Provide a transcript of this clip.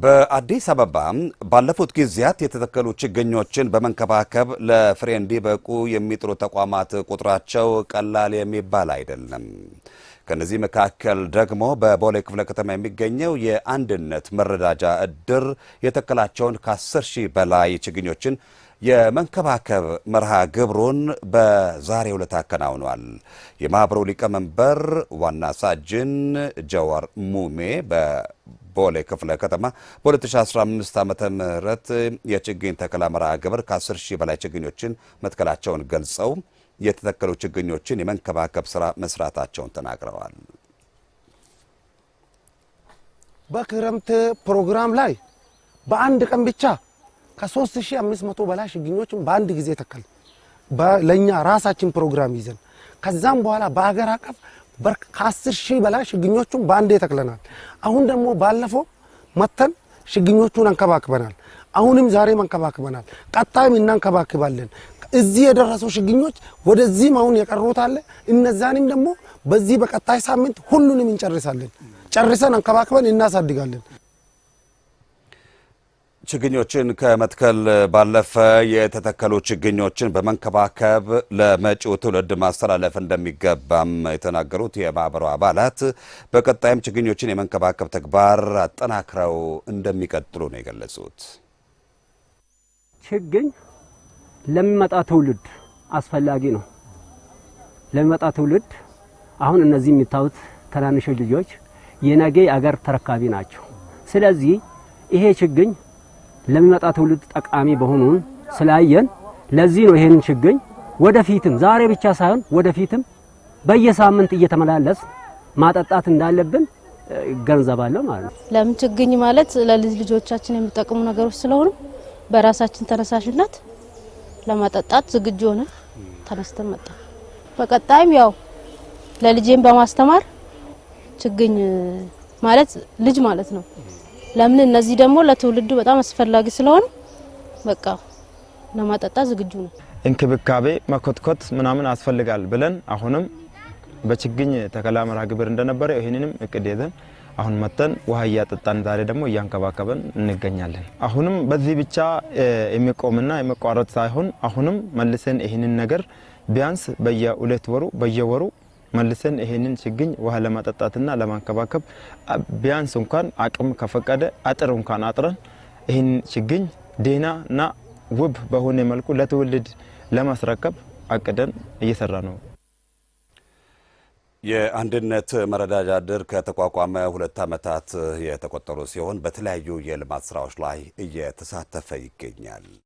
በአዲስ አበባ ባለፉት ጊዜያት የተተከሉ ችግኞችን በመንከባከብ ለፍሬ እንዲበቁ የሚጥሩ ተቋማት ቁጥራቸው ቀላል የሚባል አይደለም። ከነዚህ መካከል ደግሞ በቦሌ ክፍለ ከተማ የሚገኘው የአንድነት መረዳጃ እድር የተከላቸውን ከ10,000 በላይ ችግኞችን የመንከባከብ መርሃ ግብሩን በዛሬው ዕለት አከናውኗል። የማህበሩ ሊቀመንበር ዋና ሳጅን ጀዋር ሙሜ በቦሌ ክፍለ ከተማ በ2015 ዓመተ ምህረት የችግኝ ተከላ መርሃ ግብር ከ10,000 በላይ ችግኞችን መትከላቸውን ገልጸው የተተከሉ ችግኞችን የመንከባከብ ስራ መስራታቸውን ተናግረዋል። በክረምት ፕሮግራም ላይ በአንድ ቀን ብቻ ከ3500 በላይ ችግኞችን በአንድ ጊዜ ተከል ለኛ ራሳችን ፕሮግራም ይዘን ከዛም በኋላ በአገር አቀፍ ከ10,000 በላይ ችግኞችን በአንድ ተክለናል። አሁን ደግሞ ባለፈው መተን ችግኞቹን አንከባክበናል። አሁንም ዛሬ መንከባክበናል። ቀጣይም እናንከባክባለን። እዚህ የደረሰው ችግኞች ወደዚህ አሁን የቀሩት አለ። እነዛንም ደግሞ በዚህ በቀጣይ ሳምንት ሁሉንም እንጨርሳለን። ጨርሰን አንከባክበን እናሳድጋለን። ችግኞችን ከመትከል ባለፈ የተተከሉ ችግኞችን በመንከባከብ ለመጪው ትውልድ ማስተላለፍ እንደሚገባም የተናገሩት የማህበሩ አባላት በቀጣይም ችግኞችን የመንከባከብ ተግባር አጠናክረው እንደሚቀጥሉ ነው የገለጹት። ችግኝ ለሚመጣ ትውልድ አስፈላጊ ነው። ለሚመጣ ትውልድ አሁን እነዚህ የሚታዩት ትናንሽ ልጆች የነገ አገር ተረካቢ ናቸው። ስለዚህ ይሄ ችግኝ ለሚመጣ ትውልድ ጠቃሚ በሆኑን ስላየን ለዚህ ነው ይሄን ችግኝ ወደፊትም ዛሬ ብቻ ሳይሆን ወደፊትም በየሳምንት እየተመላለስ ማጠጣት እንዳለብን ገንዘባለሁ ማለት ነው። ለምን ችግኝ ማለት ለልጅ ልጆቻችን የሚጠቅሙ ነገሮች ስለሆኑ በራሳችን ተነሳሽነት ለማጠጣት ዝግጁ ሆነን ተነስተን መጣ። በቀጣይም ያው ለልጄን በማስተማር ችግኝ ማለት ልጅ ማለት ነው። ለምን እነዚህ ደግሞ ለትውልዱ በጣም አስፈላጊ ስለሆነ በቃ ለማጠጣት ዝግጁ ነው። እንክብካቤ መኮትኮት ምናምን አስፈልጋል ብለን አሁንም በችግኝ ተከላ መርሃ ግብር እንደነበረ ይሄንንም እቅድ ይዘን አሁን መተን ውሃ ያጠጣን ዛሬ ደግሞ እያንከባከበን እንገኛለን። አሁንም በዚህ ብቻ የሚቆምና የሚቋረጥ ሳይሆን አሁንም መልሰን ይሄንን ነገር ቢያንስ በየ2 ወሩ በየወሩ መልሰን ይሄንን ችግኝ ውሃ ለማጠጣትና ለማንከባከብ ቢያንስ እንኳን አቅም ከፈቀደ አጥር እንኳን አጥረን ይሄን ችግኝ ዴናና ውብ በሆነ መልኩ ለትውልድ ለማስረከብ አቅደን እየሰራ ነው። የአንድነት መረዳጃ እድር ከተቋቋመ 2 ዓመታት የተቆጠሩ ሲሆን በተለያዩ የልማት ስራዎች ላይ እየተሳተፈ ይገኛል።